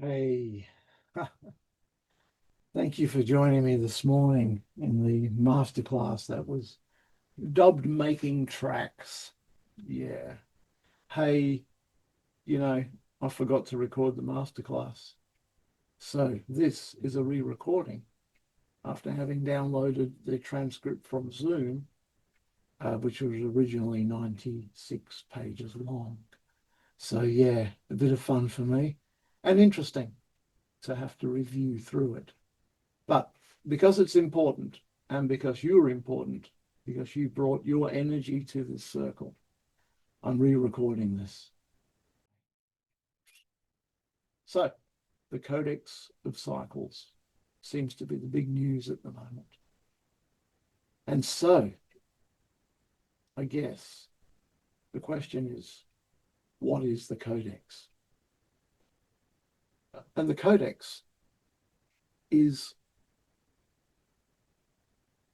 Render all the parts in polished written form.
Hey, thank you for joining me this morning in the masterclass that was dubbed Making Tracks. Yeah. Hey, you know, I forgot to record the masterclass. So this is a re-recording after having downloaded the transcript from Zoom, which was originally 96 pages long. So yeah, a bit of fun for me and interesting to have to review through it. But because it's important and because you're important, because you brought your energy to this circle, I'm re-recording this. So the Codex of Cycles seems to be the big news at the moment. And so I guess the question is, what is the Codex? And the Codex is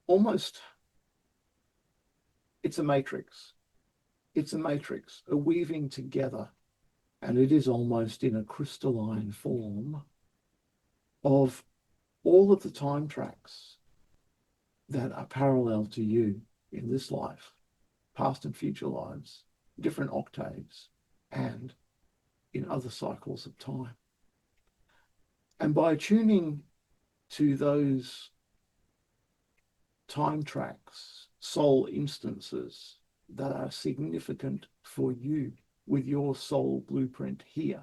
almost, it's a matrix. It's a matrix, a weaving together, and it is almost in a crystalline form of all of the time tracks that are parallel to you in this life, past and future lives, different octaves, and in other cycles of time. And by tuning to those time tracks, soul instances that are significant for you with your soul blueprint here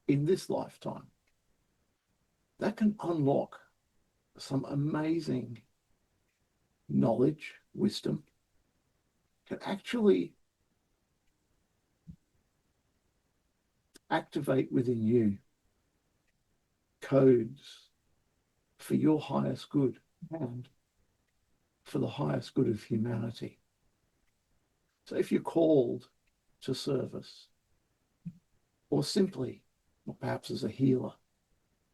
in this lifetime, that can unlock some amazing knowledge, wisdom, can actually activate within you codes for your highest good and for the highest good of humanity. So if you're called to service, or simply, or perhaps as a healer,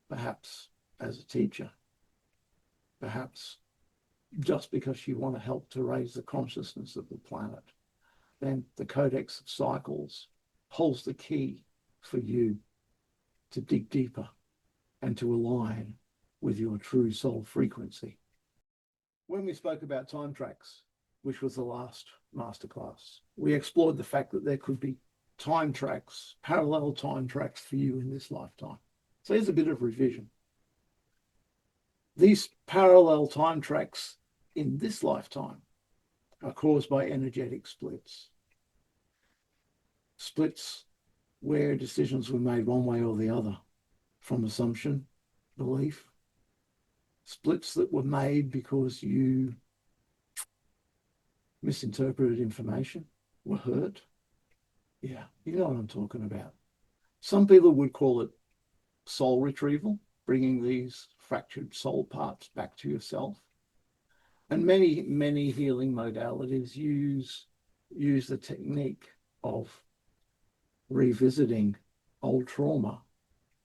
perhaps as a teacher, perhaps just because you want to help to raise the consciousness of the planet, then the Codex of Cycles holds the key for you to dig deeper and to align with your true soul frequency. When we spoke about time tracks, which was the last masterclass, we explored the fact that there could be time tracks, parallel time tracks for you in this lifetime. So here's a bit of revision. These parallel time tracks in this lifetime are caused by energetic splits. Splits where decisions were made one way or the other from assumption, belief. Splits that were made because you misinterpreted information, were hurt. Yeah, you know what I'm talking about. Some people would call it soul retrieval, bringing these fractured soul parts back to yourself. And many healing modalities use the technique of revisiting old trauma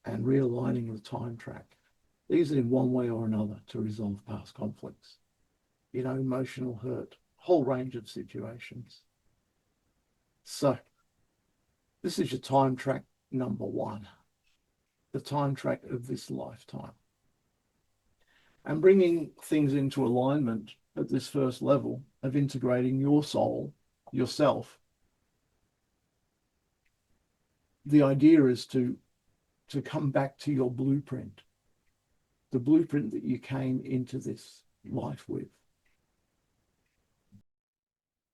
and realigning the time track. These are in one way or another to resolve past conflicts, emotional hurt, whole range of situations. So this is your time track number one, the time track of this lifetime. And bringing things into alignment at this first level of integrating your soul, yourself. The idea is to come back to your blueprint, the blueprint that you came into this life with.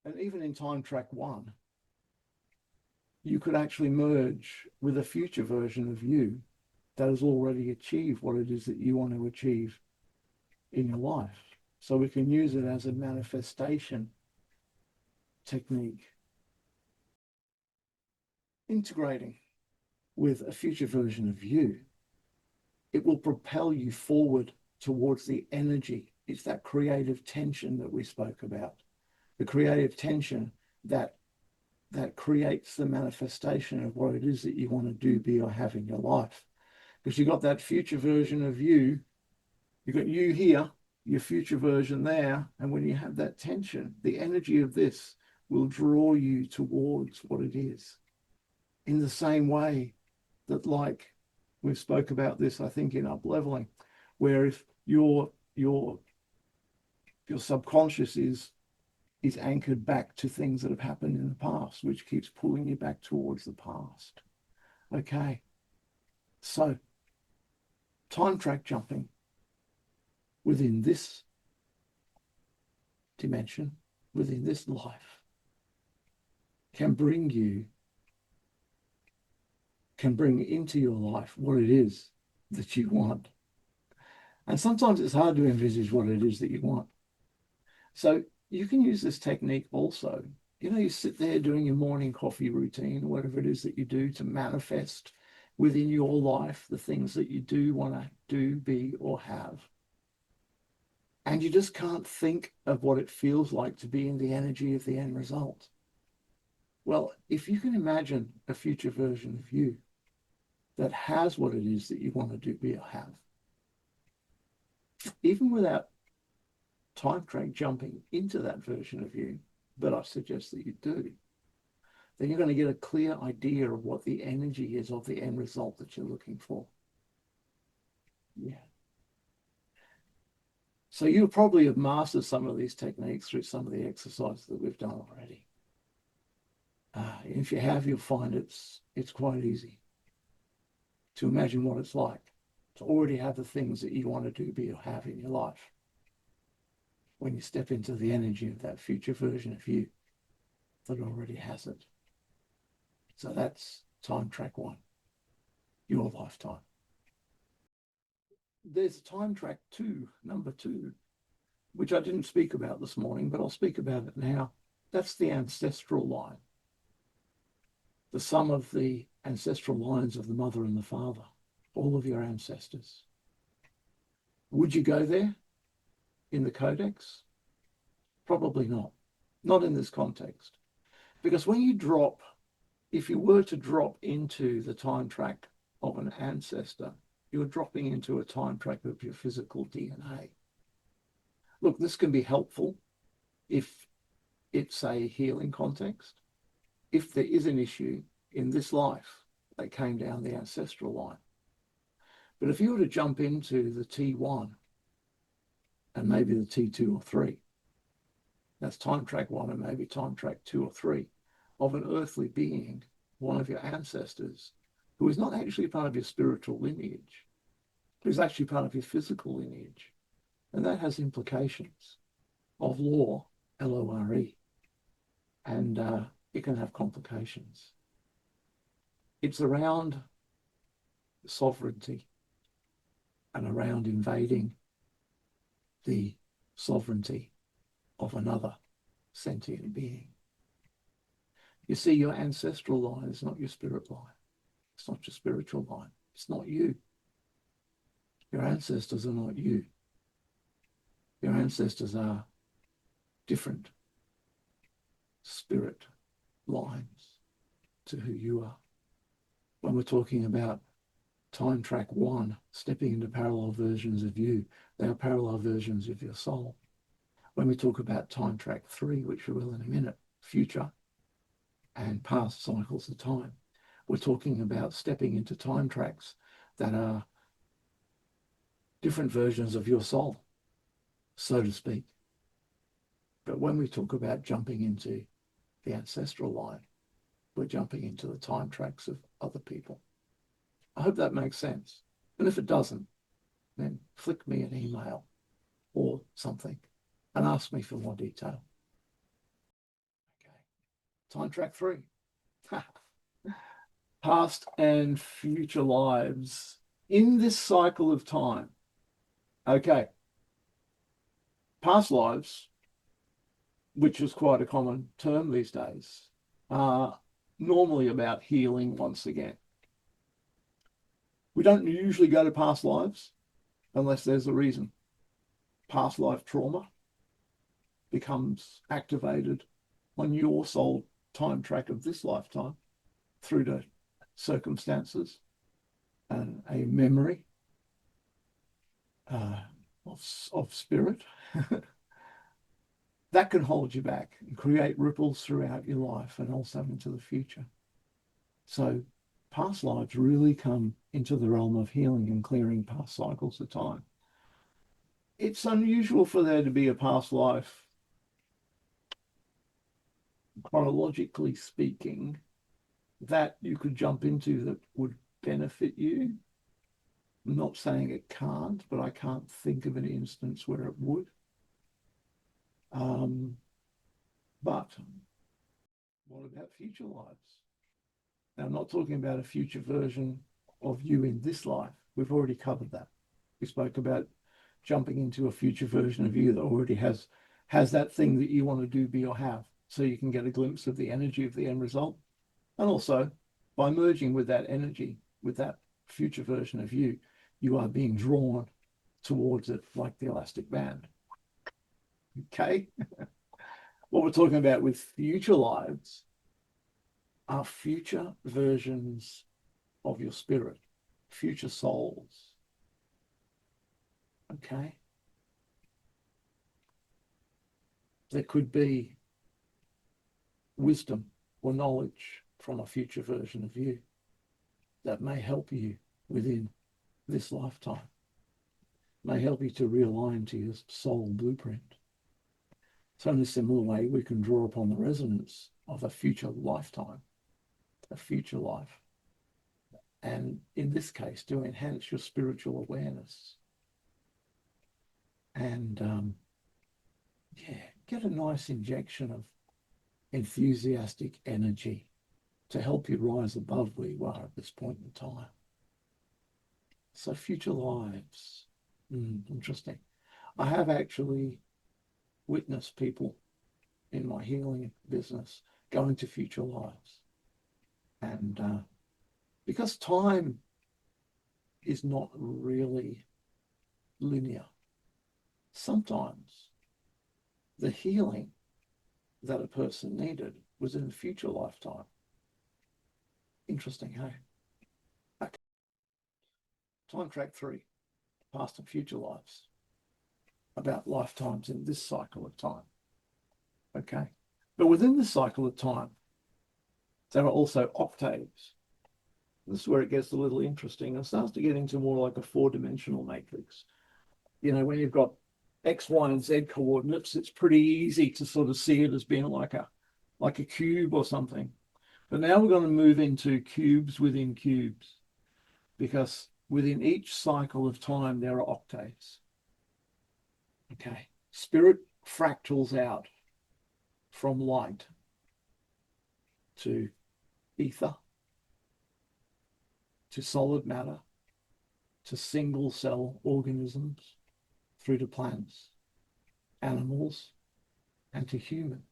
And even in time track one, you could actually merge with a future version of you that has already achieved what it is that you want to achieve in your life. So we can use it as a manifestation technique. Integrating with a future version of you, it will propel you forward towards the energy. It's that creative tension that we spoke about, the creative tension that creates the manifestation of what it is that you want to do, be, or have in your life. Because you've got that future version of you, you've got you here, your future version there, and when you have that tension, the energy of this will draw you towards what it is. In the same way that, like We spoke about this, I think, in up leveling, where if your subconscious is anchored back to things that have happened in the past, which keeps pulling you back towards the past. Okay, so time track jumping within this dimension, within this life, can bring into your life what it is that you want. And sometimes it's hard to envisage what it is that you want. So you can use this technique also. You know, you sit there doing your morning coffee routine, or whatever it is that you do to manifest within your life the things that you do want to do, be, or have. And you just can't think of what it feels like to be in the energy of the end result. Well, if you can imagine a future version of you that has what it is that you want to do, be, or have, even without time track jumping into that version of you, but I suggest that you do, then you're going to get a clear idea of what the energy is of the end result that you're looking for. Yeah. So you'll probably have mastered some of these techniques through some of the exercises that we've done already. If you have, you'll find it's quite easy to imagine what it's like to already have the things that you want to do, be, or have in your life when you step into the energy of that future version of you that already has it. So that's time track 1, your lifetime. There's time track 2, number 2, which I didn't speak about this morning, but I'll speak about it now. That's the ancestral line, the sum of the ancestral lines of the mother and the father, all of your ancestors. Would you go there in the Codex? Probably not. Not in this context. Because when you drop, if you were to drop into the time track of an ancestor, you're dropping into a time track of your physical DNA. Look, this can be helpful if it's a healing context. If there is an issue in this life that came down the ancestral line. But if you were to jump into the T1 and maybe the T2 or 3, that's time track 1 and maybe time track 2 or 3 of an earthly being, one of your ancestors, who is not actually part of your spiritual lineage, who's actually part of your physical lineage. And that has implications of law, L-O-R-E, and it can have complications. It's around sovereignty and around invading the sovereignty of another sentient being. You see, your ancestral line is not your spirit line. It's not your spiritual line. It's not you. Your ancestors are not you. Your ancestors are different spirit lines to who you are. When we're talking about time track 1, stepping into parallel versions of you, they are parallel versions of your soul. When we talk about time track 3, which we will in a minute, future and past cycles of time, we're talking about stepping into time tracks that are different versions of your soul, so to speak. But when we talk about jumping into the ancestral line, we're jumping into the time tracks of other people. I hope that makes sense. And if it doesn't, then flick me an email or something and ask me for more detail. Okay. Time track 3. Past and future lives in this cycle of time. Okay. Past lives, which is quite a common term these days, are normally about healing once again. We don't usually go to past lives unless there's a reason. Past life trauma becomes activated on your soul time track of this lifetime through to circumstances and a memory of spirit that can hold you back and create ripples throughout your life and also into the future. So past lives really come into the realm of healing and clearing past cycles of time. It's unusual for there to be a past life, chronologically speaking, that you could jump into that would benefit you. I'm not saying it can't, but I can't think of an instance where it would. But what about future lives? Now, I'm not talking about a future version of you in this life. We've already covered that. We spoke about jumping into a future version of you that already has that thing that you want to do, be, or have, so you can get a glimpse of the energy of the end result. And also, by merging with that energy, with that future version of you, you are being drawn towards it like the elastic band. Okay? What we're talking about with future lives are future versions of your spirit, future souls. Okay? There could be wisdom or knowledge from a future version of you that may help you within this lifetime, may help you to realign to your soul blueprint. So in a similar way, we can draw upon the resonance of a future lifetime, a future life. And in this case, to enhance your spiritual awareness. And get a nice injection of enthusiastic energy to help you rise above where you are at this point in time. So future lives, interesting. I have actually witnessed people in my healing business go into future lives. And because time is not really linear, sometimes the healing that a person needed was in a future lifetime. Interesting, hey? Okay. Time track 3, past and future lives, about lifetimes in this cycle of time. Okay. But within this cycle of time, there are also octaves. This is where it gets a little interesting. It starts to get into more like a 4-dimensional matrix. You know, when you've got X, Y, and Z coordinates, it's pretty easy to sort of see it as being like a cube or something. But now we're going to move into cubes within cubes, because within each cycle of time, there are octaves. Okay. Spirit fractals out from light to ether, to solid matter, to single cell organisms, through to plants, animals, and to human.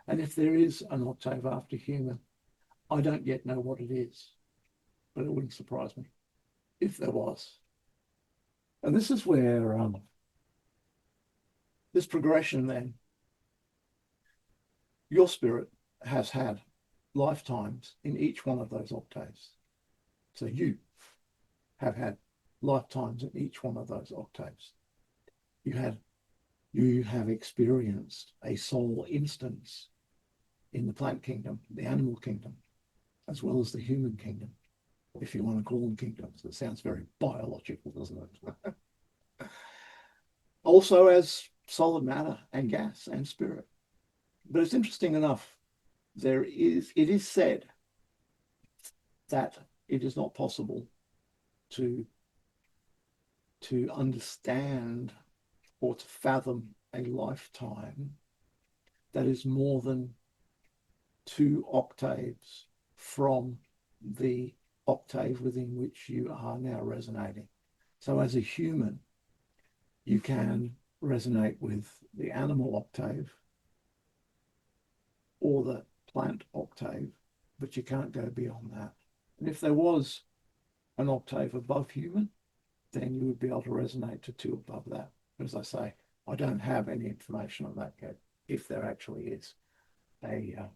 And if there is an octave after human, I don't yet know what it is, but it wouldn't surprise me if there was. And this is where this progression then, your spirit has had lifetimes in each one of those octaves. So you have had lifetimes in each one of those octaves. You have experienced a soul instance in the plant kingdom, the animal kingdom, as well as the human kingdom, if you want to call them kingdoms. It sounds very biological, doesn't it? Also as solid matter and gas and spirit. But it's interesting enough, it is said that it is not possible to understand or to fathom a lifetime that is more than 2 octaves from the octave within which you are now resonating. So as a human, you can resonate with the animal octave or the plant octave, but you can't go beyond that. And if there was an octave above human, then you would be able to resonate to 2 above that. As I say, I don't have any information on that yet, if there actually is an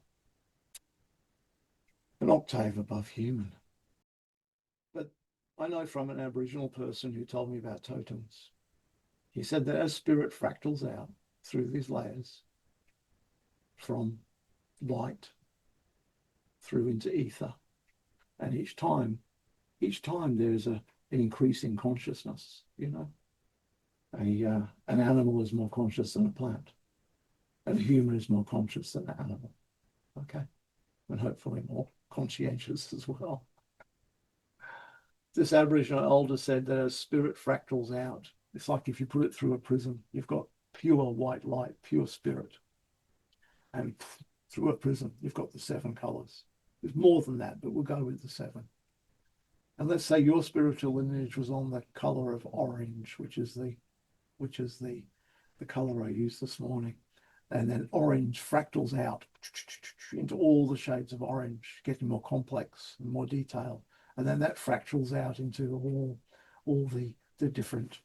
octave above human. But I know from an Aboriginal person who told me about totems, he said that as spirit fractals out through these layers, from light through into ether, And each time there's an increase in consciousness, you know. An animal is more conscious than a plant. And a human is more conscious than an animal. Okay. And hopefully more conscientious as well. This Aboriginal elder said that as spirit fractals out, it's like if you put it through a prism, you've got pure white light, pure spirit. And through a prism, you've got the 7 colors. There's more than that, but we'll go with the 7. And let's say your spiritual lineage was on the color of orange, which is the color I used this morning. And then orange fractals out into all the shades of orange, getting more complex and more detailed. And then that fractals out into all the different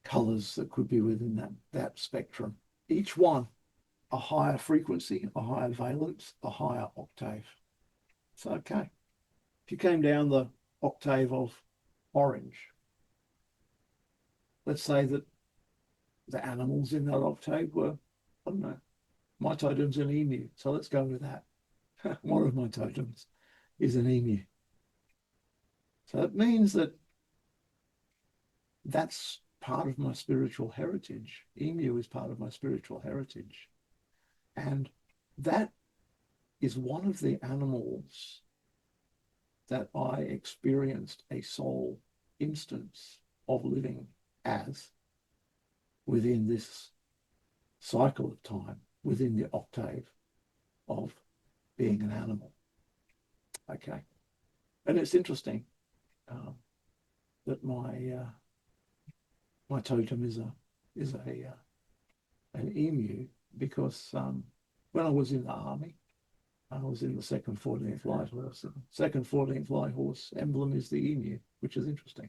colors that could be within that spectrum. Each one a higher frequency, a higher valence, a higher octave. So, okay. If you came down the octave of orange, let's say that the animals in that octave were, I don't know, my totem's an emu. So let's go with that. One of my totems is an emu. So it means that that's part of my spiritual heritage. Emu is part of my spiritual heritage. And that is one of the animals that I experienced a soul instance of living as within this cycle of time, within the octave of being an animal. Okay. And it's interesting that my totem is an emu, because when I was in the army, I was in the 2nd 14th Light Horse. The 2nd 14th Light Horse emblem is the emu, which is interesting.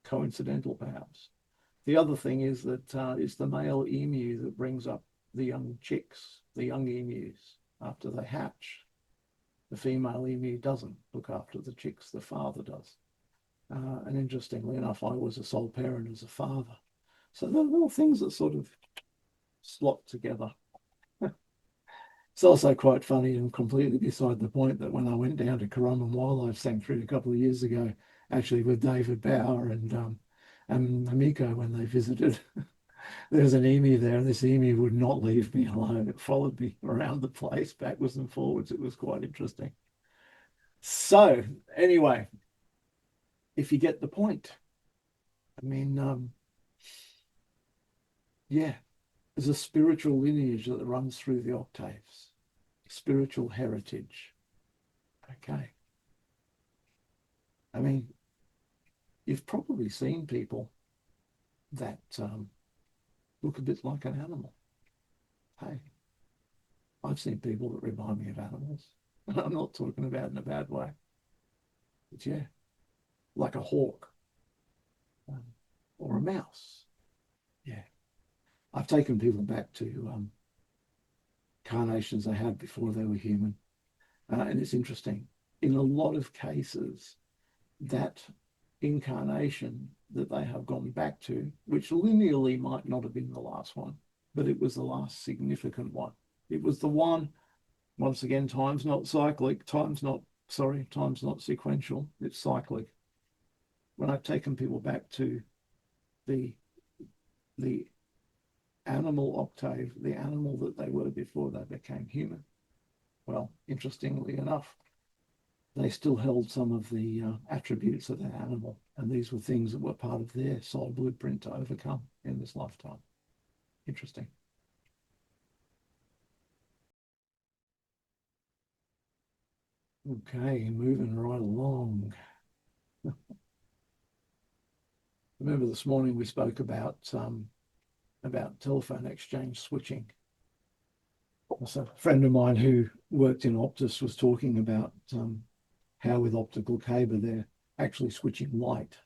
Coincidental, perhaps. The other thing is that it's the male emu that brings up the young chicks, the young emus, after they hatch. The female emu doesn't look after the chicks, the father does. And interestingly enough, I was a sole parent as a father. So they're little things that sort of slot together. It's also quite funny and completely beside the point that when I went down to Currumbin Wildlife Sanctuary a couple of years ago, actually with David Bauer and Amiko, when they visited, there was an emu there, and this emu would not leave me alone. It followed me around the place, backwards and forwards. It was quite interesting. So anyway, if you get the point, I mean, yeah, there's a spiritual lineage that runs through the octaves, spiritual heritage. Okay. I mean, you've probably seen people that look a bit like an animal. Hey, I've seen people that remind me of animals. I'm not talking about in a bad way. But yeah, like a hawk or a mouse. Yeah. I've taken people back to carnations they had before they were human. And it's interesting. In a lot of cases, that incarnation that they have gone back to, which linearly might not have been the last one, but it was the last significant one. It was the one, once again, time's not cyclic, time's not sequential, it's cyclic. When I've taken people back to the animal octave, the animal that they were before they became human, well, interestingly enough, they still held some of the attributes of that animal. And these were things that were part of their soul blueprint to overcome in this lifetime. Interesting. Okay, moving right along. Remember this morning we spoke about telephone exchange switching. So a friend of mine who worked in Optus was talking about how with optical cable they're actually switching light.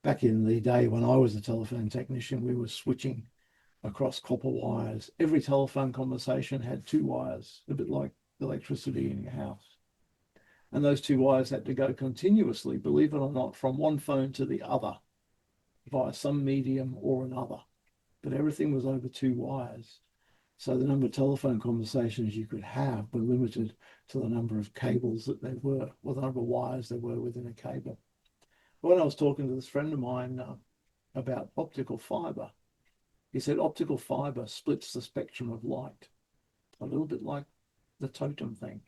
Back in the day when I was a telephone technician, we were switching across copper wires. Every telephone conversation had 2 wires, a bit like electricity in your house. And those 2 wires had to go continuously, believe it or not, from one phone to the other via some medium or another. But everything was over 2 wires. So the number of telephone conversations you could have were limited to the number of cables that there were, or the number of wires there were within a cable. But when I was talking to this friend of mine about optical fiber, he said optical fiber splits the spectrum of light, a little bit like the totem thing.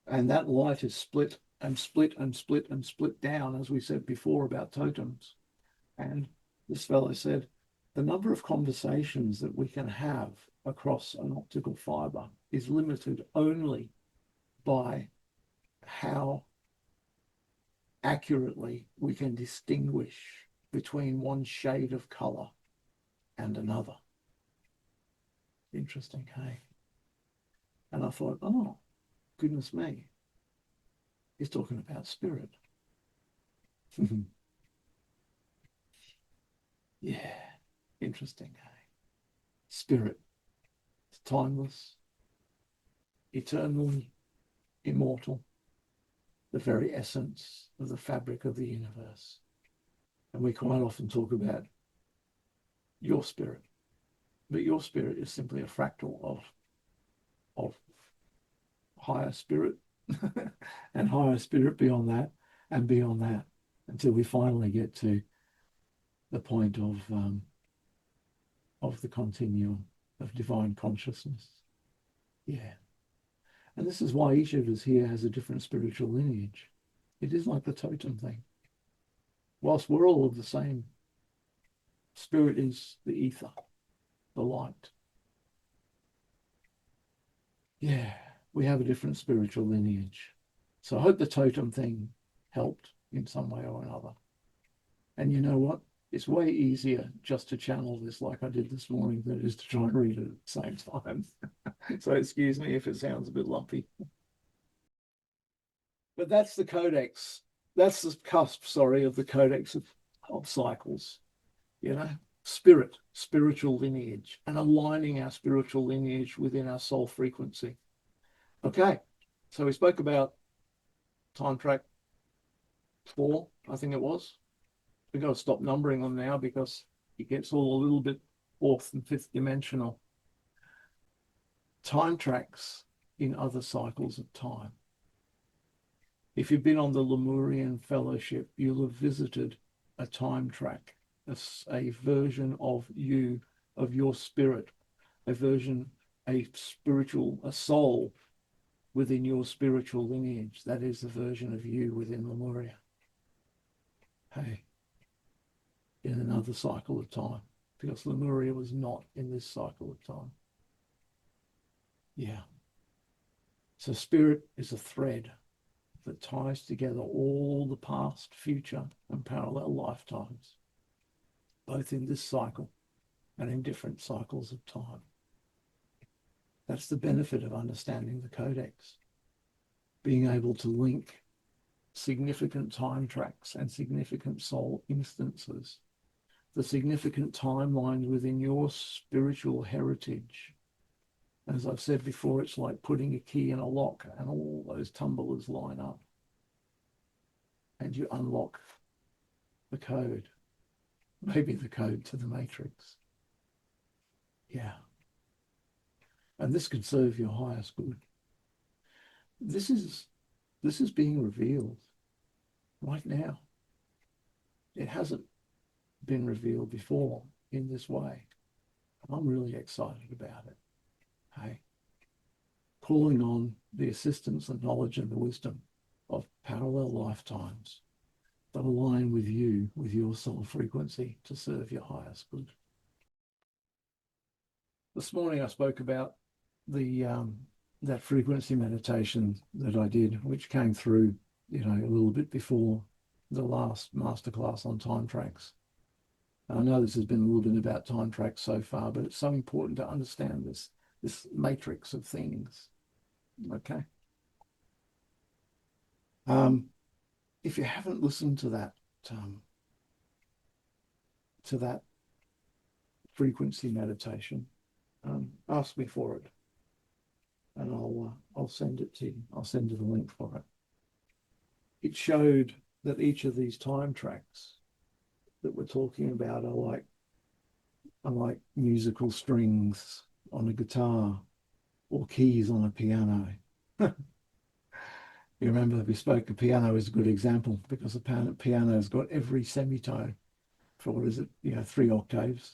And that light is split and split and split and split down, as we said before about totems. And this fellow said, the number of conversations that we can have across an optical fiber is limited only by how accurately we can distinguish between one shade of color and another. Interesting, hey? And I thought, oh, goodness me, he's talking about spirit. Yeah, interesting, hey? Spirit, it's timeless, eternally immortal, the very essence of the fabric of the universe. And we quite often talk about your spirit, but your spirit is simply a fractal of higher spirit and higher spirit beyond that and beyond that, until we finally get to the point of the continuum of divine consciousness. Yeah. And this is why each of us here has a different spiritual lineage. It is like the totem thing. Whilst we're all of the same, spirit is the ether, the light. Yeah, we have a different spiritual lineage. So I hope the totem thing helped in some way or another. And you know what? It's way easier just to channel this like I did this morning than it is to try and read it at the same time. So excuse me if it sounds a bit lumpy. But that's the codex. That's the cusp, sorry, of the codex of cycles. You know, spirit, spiritual lineage, and aligning our spiritual lineage within our soul frequency. Okay, so we spoke about time track 4, I think it was. We've got to stop numbering them now because it gets all a little bit fourth and fifth dimensional. Time tracks in other cycles of time. If you've been on the Lemurian Fellowship, you'll have visited a time track, a version of you, of your spirit, a version, a spiritual, a soul within your spiritual lineage. That is the version of you within Lemuria. Hey, in another cycle of time, because Lemuria was not in this cycle of time. Yeah. So spirit is a thread that ties together all the past, future, and parallel lifetimes, both in this cycle and in different cycles of time. That's the benefit of understanding the Codex, being able to link significant time tracks and significant soul instances, the significant timelines within your spiritual heritage. As I've said before, it's like putting a key in a lock and all those tumblers line up and you unlock the code, maybe the code to the matrix. Yeah. And this could serve your highest good. This is being revealed right now. It hasn't been revealed before in this way. I'm really excited about it. Hey, calling on the assistance and knowledge and the wisdom of parallel lifetimes that align with you, with your soul frequency to serve your highest good. This morning I spoke about the that frequency meditation that I did, which came through, a little bit before the last masterclass on time tracks. And I know this has been a little bit about time tracks so far, but it's so important to understand this matrix of things. Okay. If you haven't listened to that frequency meditation, ask me for it, and I'll send it to you. I'll send you the link for it. It showed that each of these time tracks that we're talking about are like musical strings on a guitar or keys on a piano. You remember we spoke, the piano is a good example because the piano's got every semitone for what is it, 3 octaves,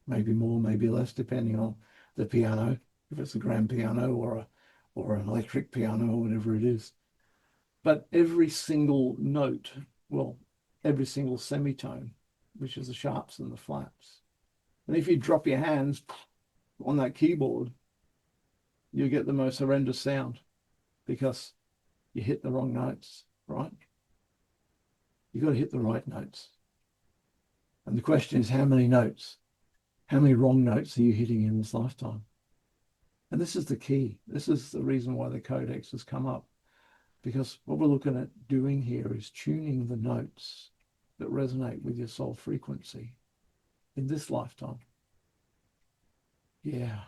maybe more, maybe less, depending on the piano, if it's a grand piano or an electric piano or whatever it is. But every single note, well, every single semitone, which is the sharps and the flats. And if you drop your hands on that keyboard, you get the most horrendous sound because you hit the wrong notes, right? You've got to hit the right notes. And the question is, how many notes? How many wrong notes are you hitting in this lifetime? And this is the key. This is the reason why the Codex has come up. Because what we're looking at doing here is tuning the notes that resonate with your soul frequency in this lifetime. Yeah.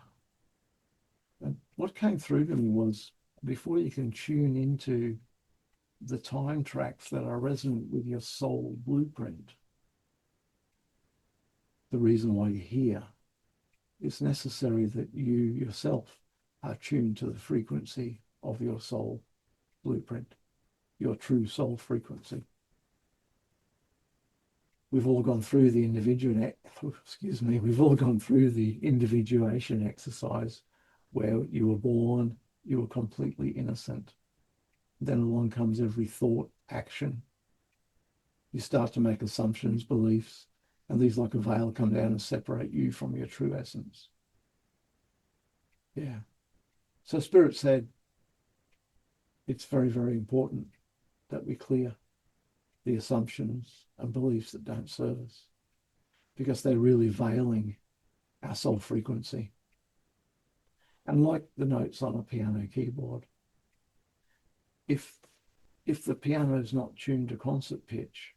And what came through to me was, before you can tune into the time tracks that are resonant with your soul blueprint, the reason why you're here, it's necessary that you yourself are tuned to the frequency of your soul blueprint, your true soul frequency. We've all gone through the we've all gone through the individuation exercise where you were born, you were completely innocent. Then along comes every thought, action. You start to make assumptions, beliefs, and these like a veil come down and separate you from your true essence. Yeah. So Spirit said, it's very, very important that we clear the assumptions and beliefs that don't serve us, because they're really veiling our soul frequency. And like the notes on a piano keyboard, if the piano is not tuned to concert pitch,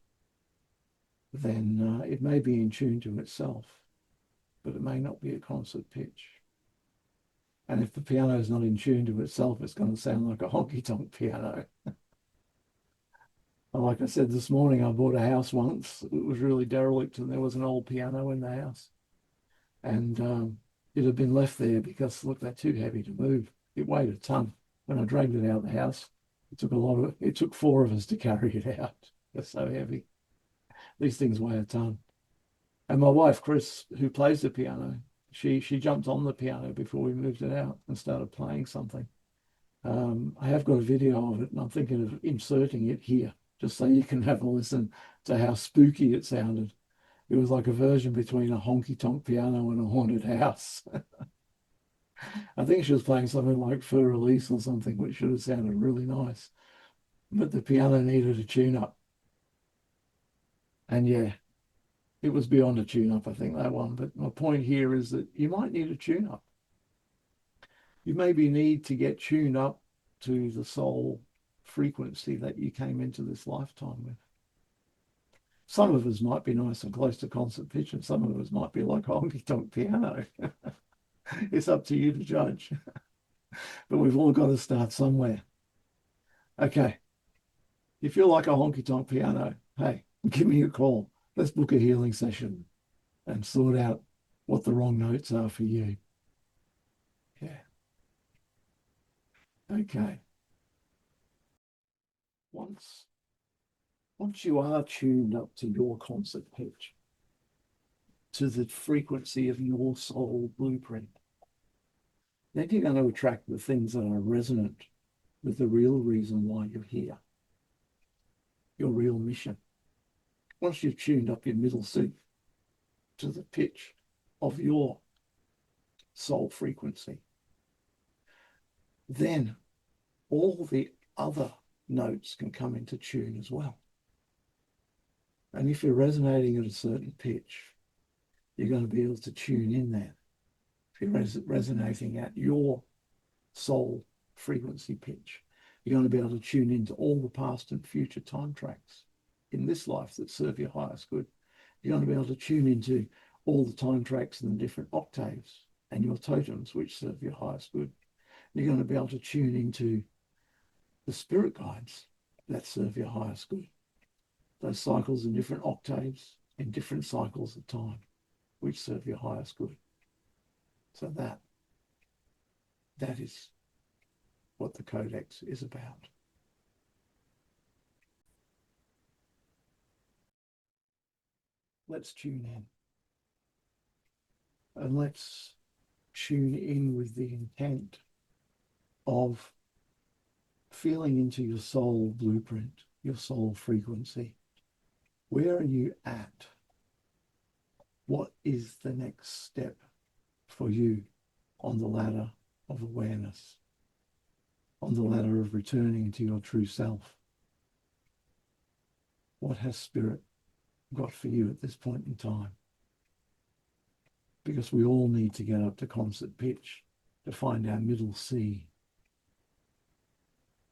then it may be in tune to itself, but it may not be a concert pitch. And if the piano is not in tune to itself, it's going to sound like a honky-tonk piano. Like I said this morning, I bought a house once. It was really derelict, and there was an old piano in the house. And it had been left there because, look, they're too heavy to move. It weighed a ton. When I dragged it out of the house, it took 4 of us to carry it out. They're so heavy. These things weigh a ton. And my wife, Chris, who plays the piano, she jumped on the piano before we moved it out and started playing something. I have got a video of it, and I'm thinking of inserting it here, just so you can have a listen to how spooky it sounded. It was like a version between a honky-tonk piano and a haunted house. I think she was playing something like Fur Release or something, which should have sounded really nice. But the piano needed a tune-up. And yeah, it was beyond a tune-up, I think, that one. But my point here is that you might need a tune-up. You maybe need to get tuned up to the soul frequency that you came into this lifetime with. Some of us might be nice and close to concert pitch, and some of us might be like a honky-tonk piano. It's up to you to judge. But we've all got to start somewhere. Okay. If you're like a honky-tonk piano, hey, give me a call. Let's book a healing session and sort out what the wrong notes are for you. Yeah. Okay. Once you are tuned up to your concert pitch, to the frequency of your soul blueprint, then you're going to attract the things that are resonant with the real reason why you're here, your real mission. Once you've tuned up your middle C to the pitch of your soul frequency, then all the other notes can come into tune as well. And if you're resonating at a certain pitch, you're going to be able to tune in there. If you're resonating at your soul frequency pitch, you're going to be able to tune into all the past and future time tracks in this life that serve your highest good. You're going to be able to tune into all the time tracks and the different octaves and your totems which serve your highest good. You're going to be able to tune into the spirit guides that serve your highest good. Those cycles in different octaves, in different cycles of time, which serve your highest good. So that That is what the Codex is about. Let's tune in. And let's tune in with the intent of feeling into your soul blueprint, your soul frequency. Where are you at? What is the next step for you on the ladder of awareness, on the ladder of returning to your true self? What has Spirit got for you at this point in time? Because we all need to get up to concert pitch to find our middle C.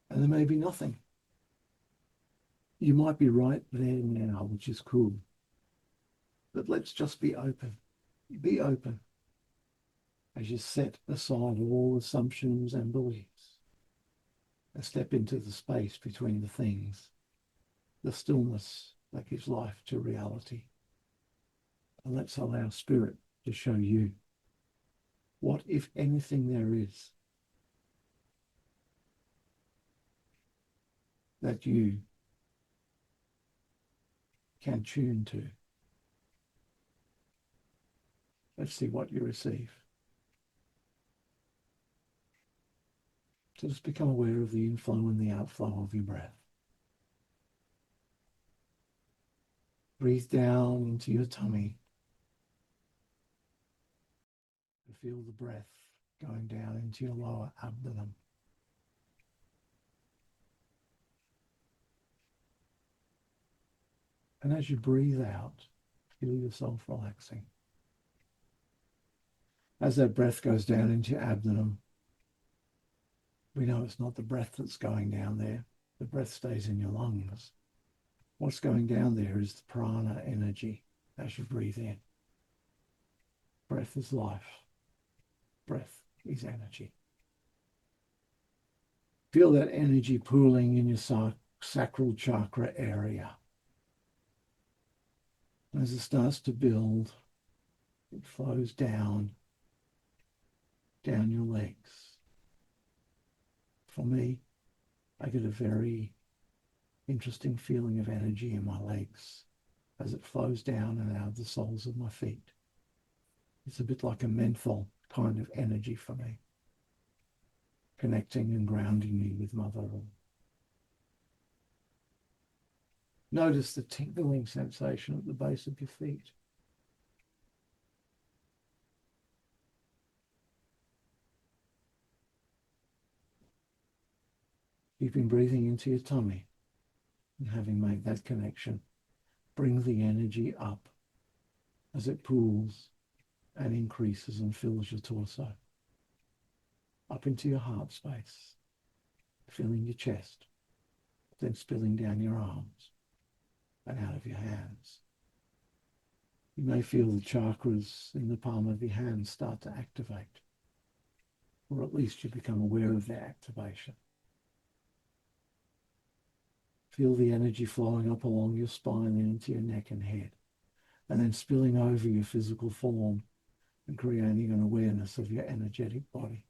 And there may be nothing. You might be right there now, which is cool. But let's just be open. Be open as you set aside all assumptions and beliefs and step into the space between the things, the stillness that gives life to reality. And let's allow Spirit to show you what, if anything, there is that you can tune to. Let's see what you receive. So just become aware of the inflow and the outflow of your breath. Breathe down into your tummy. And feel the breath going down into your lower abdomen. And as you breathe out, feel yourself relaxing. As that breath goes down into your abdomen, we know it's not the breath that's going down there. The breath stays in your lungs. What's going down there is the prana energy as you breathe in. Breath is life. Breath is energy. Feel that energy pooling in your sacral chakra area. As it starts to build, it flows down your legs. For me, I get a very interesting feeling of energy in my legs as it flows down and out of the soles of my feet. It's a bit like a menthol kind of energy for me, connecting and grounding me with Mother Earth. Notice the tingling sensation at the base of your feet. You've been breathing into your tummy, and having made that connection, bring the energy up as it pools and increases and fills your torso, up into your heart space, filling your chest, then spilling down your arms and out of your hands. You may feel the chakras in the palm of your hand start to activate, or at least you become aware of their activation. Feel the energy flowing up along your spine and into your neck and head, and then spilling over your physical form and creating an awareness of your energetic body.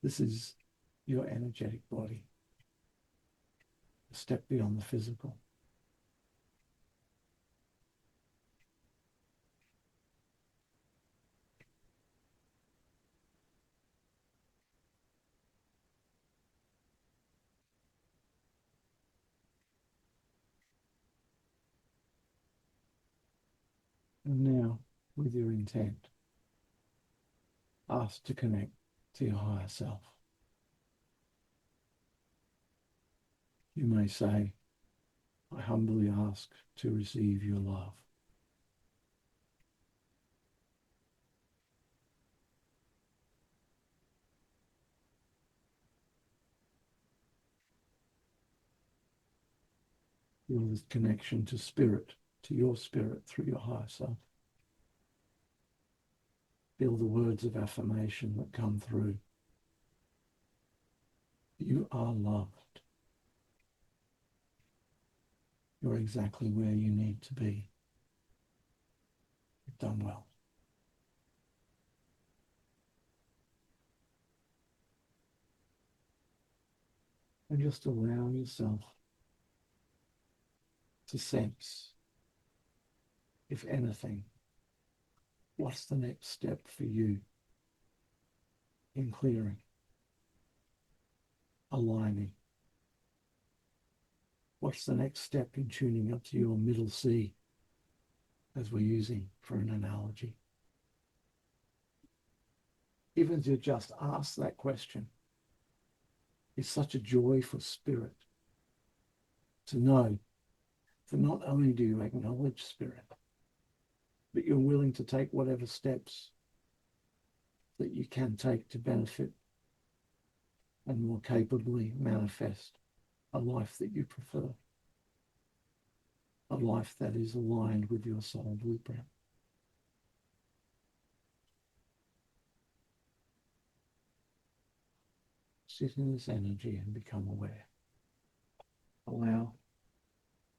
This is your energetic body, a step beyond the physical. And now, with your intent, ask to connect to your higher self. You may say, I humbly ask to receive your love. Feel this connection to spirit, to your spirit through your higher self. Feel the words of affirmation that come through. You are loved. You're exactly where you need to be. You've done well. And just allow yourself to sense, if anything, what's the next step for you in clearing, aligning? What's the next step in tuning up to your middle C, as we're using for an analogy? Even to just ask that question is such a joy for spirit, to know that not only do you acknowledge spirit, but you're willing to take whatever steps that you can take to benefit and more capably manifest a life that you prefer, a life that is aligned with your soul blueprint. Sit in this energy and become aware. Allow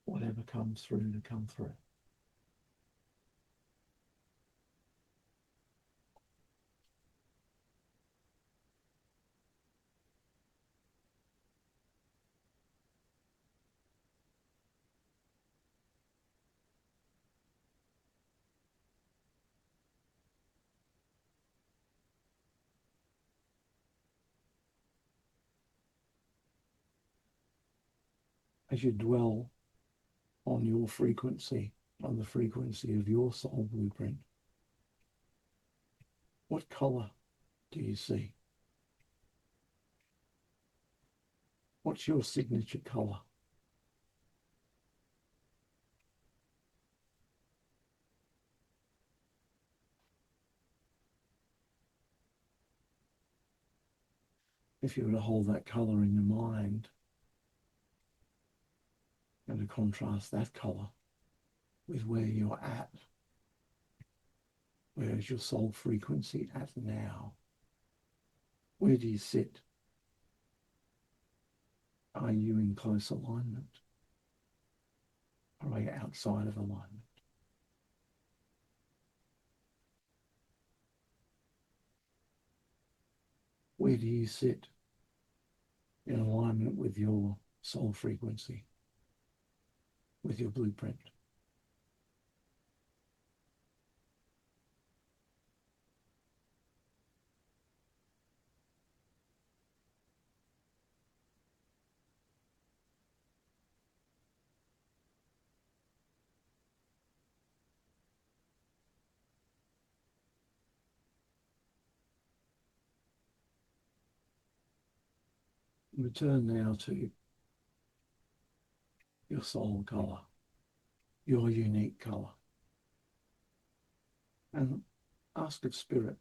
whatever comes through to come through. As you dwell on your frequency, on the frequency of your soul blueprint, what color do you see? What's your signature color? If you were to hold that color in your mind and to contrast that color with where you're at, where is your soul frequency at now? Where do you sit? Are you in close alignment? Or are you outside of alignment? Where do you sit in alignment with your soul frequency, with your blueprint? Return now to your soul color, your unique color, and ask of spirit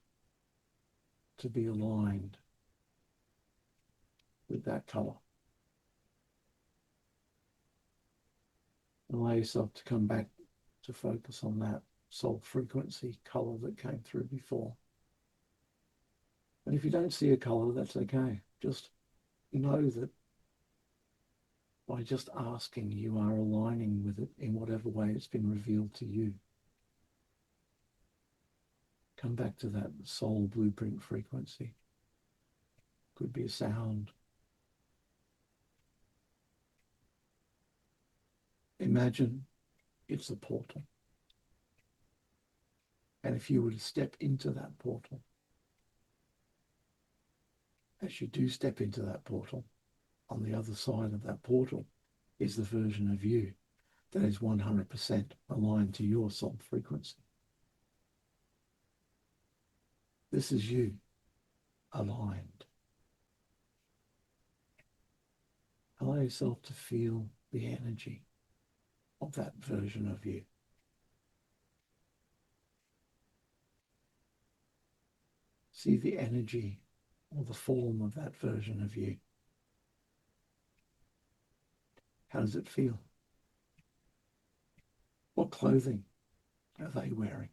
to be aligned with that color. Allow yourself to come back to focus on that soul frequency color that came through before. And if you don't see a color, that's okay. Just know that by just asking, you are aligning with it in whatever way it's been revealed to you. Come back to that soul blueprint frequency. Could be a sound. Imagine it's a portal. And if you were to step into that portal, as you do step into that portal, on the other side of that portal is the version of you that is 100% aligned to your soul frequency. This is you, aligned. Allow yourself to feel the energy of that version of you. See the energy or the form of that version of you. How does it feel? What clothing are they wearing?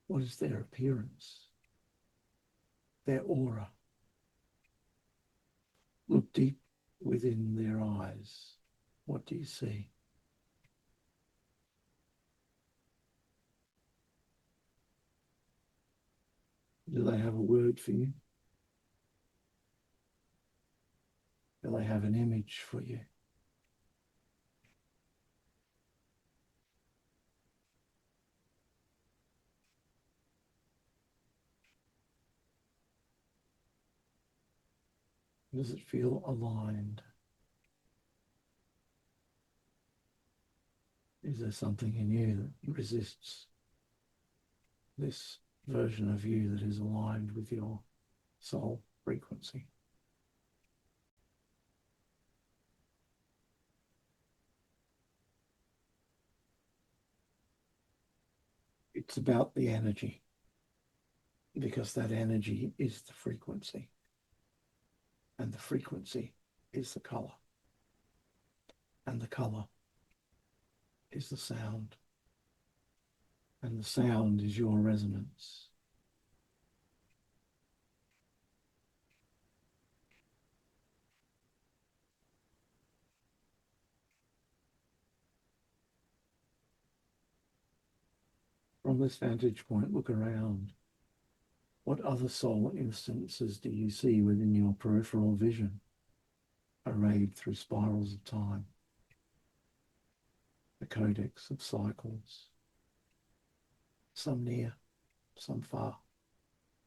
What is their appearance? Their aura? Look deep within their eyes. What do you see? Do they have a word for you? Do they have an image for you? Does it feel aligned? Is there something in you that resists this version of you that is aligned with your soul frequency? It's about the energy, because that energy is the frequency, and the frequency is the color, and the color is the sound, and the sound is your resonance. From this vantage point, look around. What other soul instances do you see within your peripheral vision, arrayed through spirals of time? The Codex of cycles, some near, some far.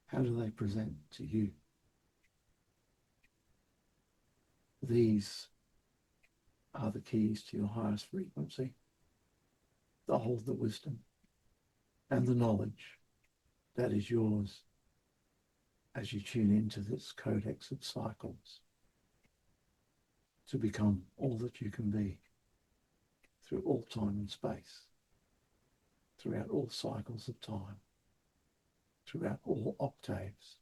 How do they present to you? These are the keys to your highest frequency, that hold the wisdom and the knowledge that is yours as you tune into this Codex of cycles to become all that you can be through all time and space, throughout all cycles of time, throughout all octaves.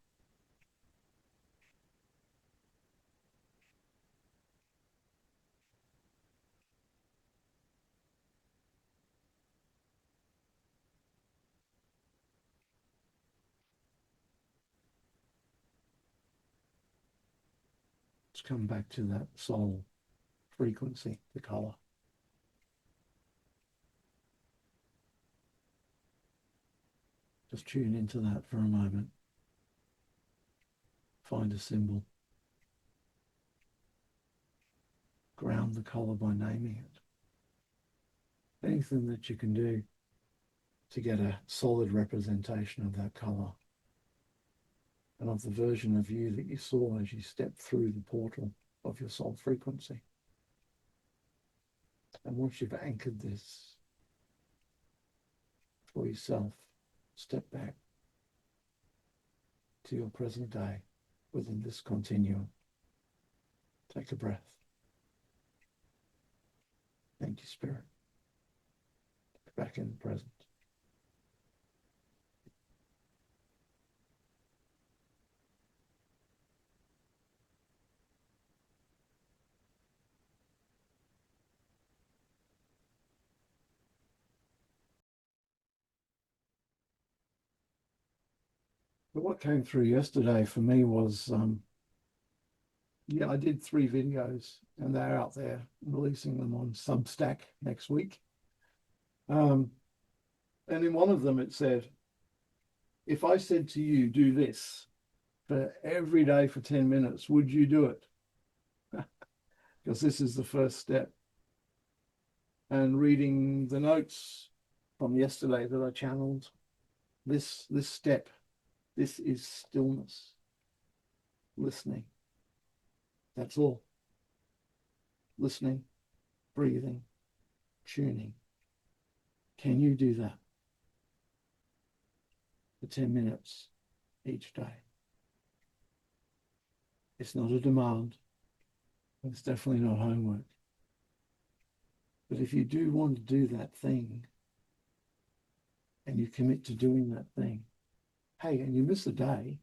Let's come back to that soul frequency, the color. Just tune into that for a moment. Find a symbol. Ground the color by naming it. Anything that you can do to get a solid representation of that color and of the version of you that you saw as you stepped through the portal of your soul frequency. And once you've anchored this for yourself, step back to your present day within this continuum. Take a breath. Thank you, Spirit. Back in the present. But what came through yesterday for me was, I did 3 videos and they're out there, releasing them on Substack next week. And in one of them it said, if I said to you, do this for every day for 10 minutes, would you do it? Because this is the first step. And reading the notes from yesterday that I channeled, this step, this is stillness, listening. That's all. Listening, breathing, tuning. Can you do that for 10 minutes each day? It's not a demand. It's definitely not homework. But if you do want to do that thing and you commit to doing that thing, hey, and you miss a day,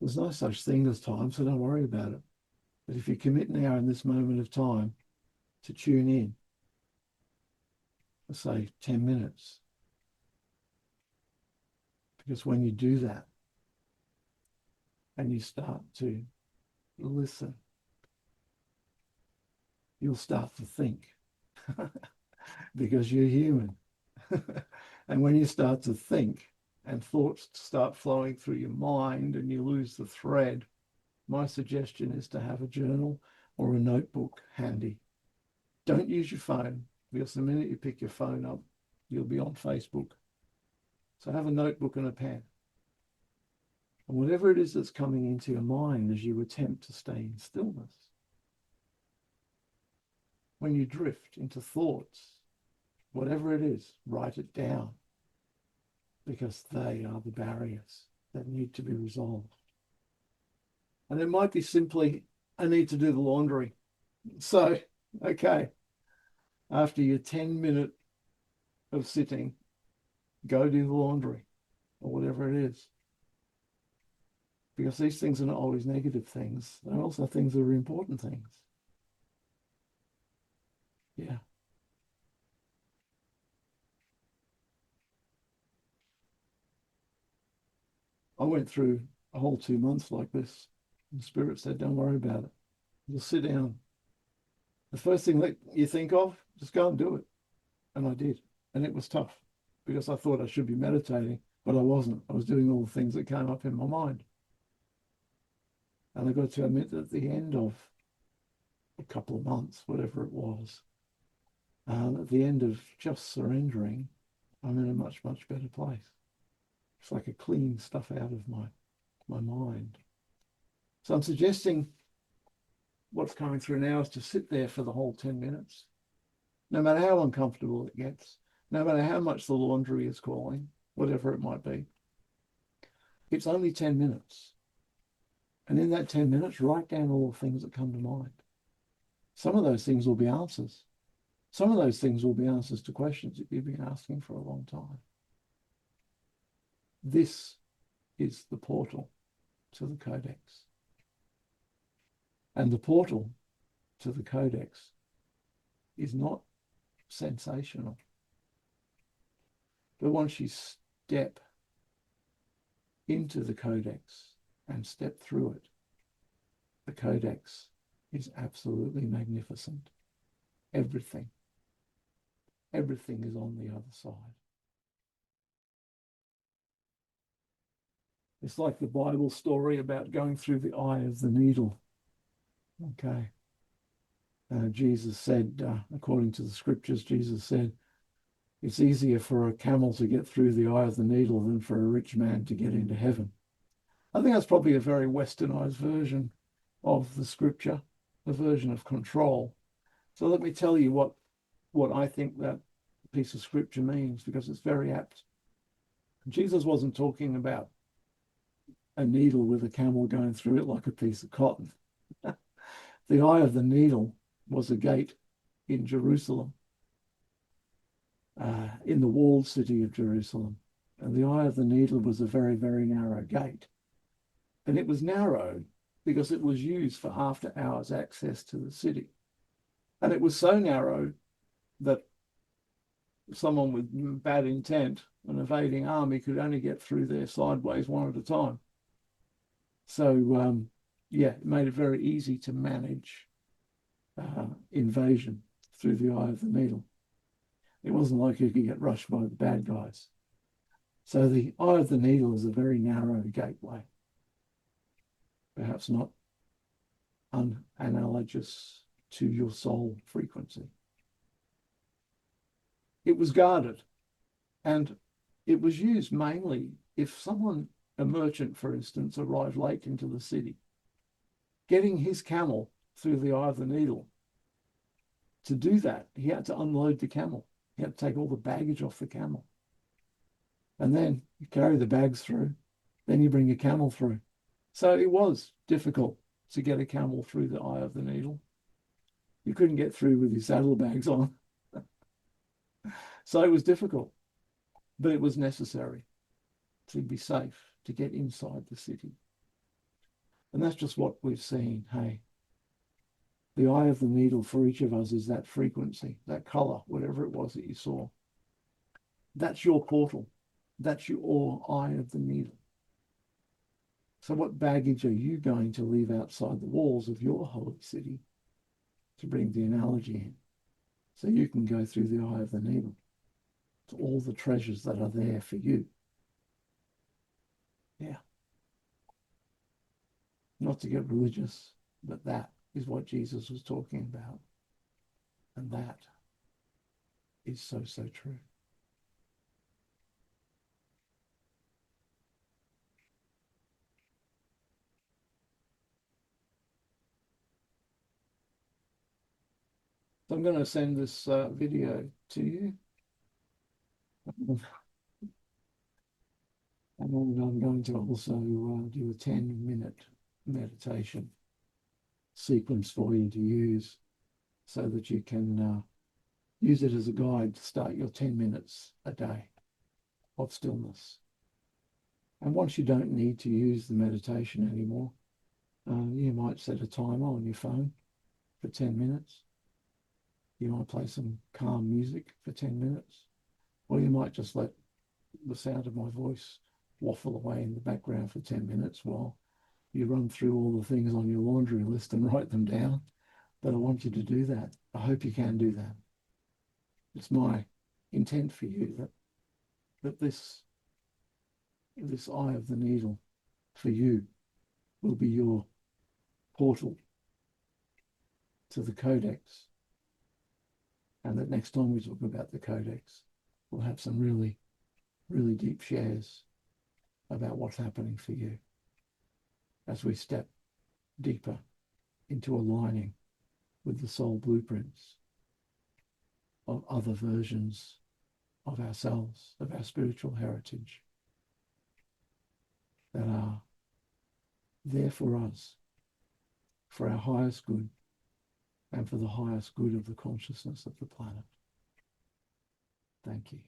there's no such thing as time, so don't worry about it. But if you commit now in this moment of time to tune in, let's say 10 minutes, because when you do that and you start to listen, you'll start to think because you're human. And when you start to think and thoughts start flowing through your mind and you lose the thread, my suggestion is to have a journal or a notebook handy. Don't use your phone, because the minute you pick your phone up, you'll be on Facebook. So have a notebook and a pen. And whatever it is that's coming into your mind as you attempt to stay in stillness, when you drift into thoughts, whatever it is, write it down, because they are the barriers that need to be resolved. And it might be simply, I need to do the laundry. So, okay, after your 10-minute of sitting, go do the laundry or whatever it is. Because these things are not always negative things. They're also things that are important things. Yeah. I went through a whole 2 months like this. And the Spirit said, don't worry about it. Just sit down. The first thing that you think of, just go and do it. And I did. And it was tough because I thought I should be meditating, but I wasn't. I was doing all the things that came up in my mind. And I got to admit that at the end of a couple of months, whatever it was, at the end of just surrendering, I'm in a much, much better place. It's like a clean stuff out of my mind. So I'm suggesting what's coming through now is to sit there for the whole 10 minutes, no matter how uncomfortable it gets, no matter how much the laundry is calling, whatever it might be. It's only 10 minutes. And in that 10 minutes, write down all the things that come to mind. Some of those things will be answers. Some of those things will be answers to questions that you've been asking for a long time. This is the portal to the Codex. And the portal to the Codex is not sensational. But once you step into the Codex and step through it, the Codex is absolutely magnificent. Everything is on the other side. It's like the Bible story about going through the eye of the needle. Okay. Jesus said, according to the scriptures, Jesus said, it's easier for a camel to get through the eye of the needle than for a rich man to get into heaven. I think that's probably a very westernized version of the scripture, a version of control. So let me tell you what I think that piece of scripture means, because it's very apt. Jesus wasn't talking about a needle with a camel going through it like a piece of cotton. The eye of the needle was a gate in Jerusalem, in the walled city of Jerusalem. And the eye of the needle was a very, very narrow gate. And it was narrow because it was used for after hours access to the city. And it was so narrow that someone with bad intent, an invading army, could only get through there sideways one at a time. So, yeah, it made it very easy to manage invasion through the eye of the needle. It wasn't like you could get rushed by the bad guys. So the eye of the needle is a very narrow gateway, perhaps not unanalogous to your soul frequency. It was guarded, and it was used mainly if someone, a merchant, for instance, arrived late into the city. Getting his camel through the eye of the needle, to do that, he had to unload the camel. He had to take all the baggage off the camel. And then you carry the bags through, then you bring your camel through. So it was difficult to get a camel through the eye of the needle. You couldn't get through with your saddlebags on. So it was difficult, but it was necessary to be safe, to get inside the city. And that's just what we've seen. Hey, the eye of the needle for each of us is that frequency, that color, whatever it was that you saw. That's your portal. That's your eye of the needle. So what baggage are you going to leave outside the walls of your holy city, to bring the analogy in, so you can go through the eye of the needle to all the treasures that are there for you? Yeah. Not to get religious, but that is what Jesus was talking about. And that is so, so true. So I'm going to send this video to you. And then I'm going to also do a 10-minute meditation sequence for you to use so that you can use it as a guide to start your 10 minutes a day of stillness. And once you don't need to use the meditation anymore, you might set a timer on your phone for 10 minutes. You might play some calm music for 10 minutes, or you might just let the sound of my voice waffle away in the background for 10 minutes while you run through all the things on your laundry list and write them down. But I want you to do that. I hope you can do that. It's my intent for you that this eye of the needle for you will be your portal to the Codex. And that next time we talk about the Codex, we'll have some really, really deep shares about what's happening for you as we step deeper into aligning with the soul blueprints of other versions of ourselves, of our spiritual heritage that are there for us, for our highest good and for the highest good of the consciousness of the planet. Thank you.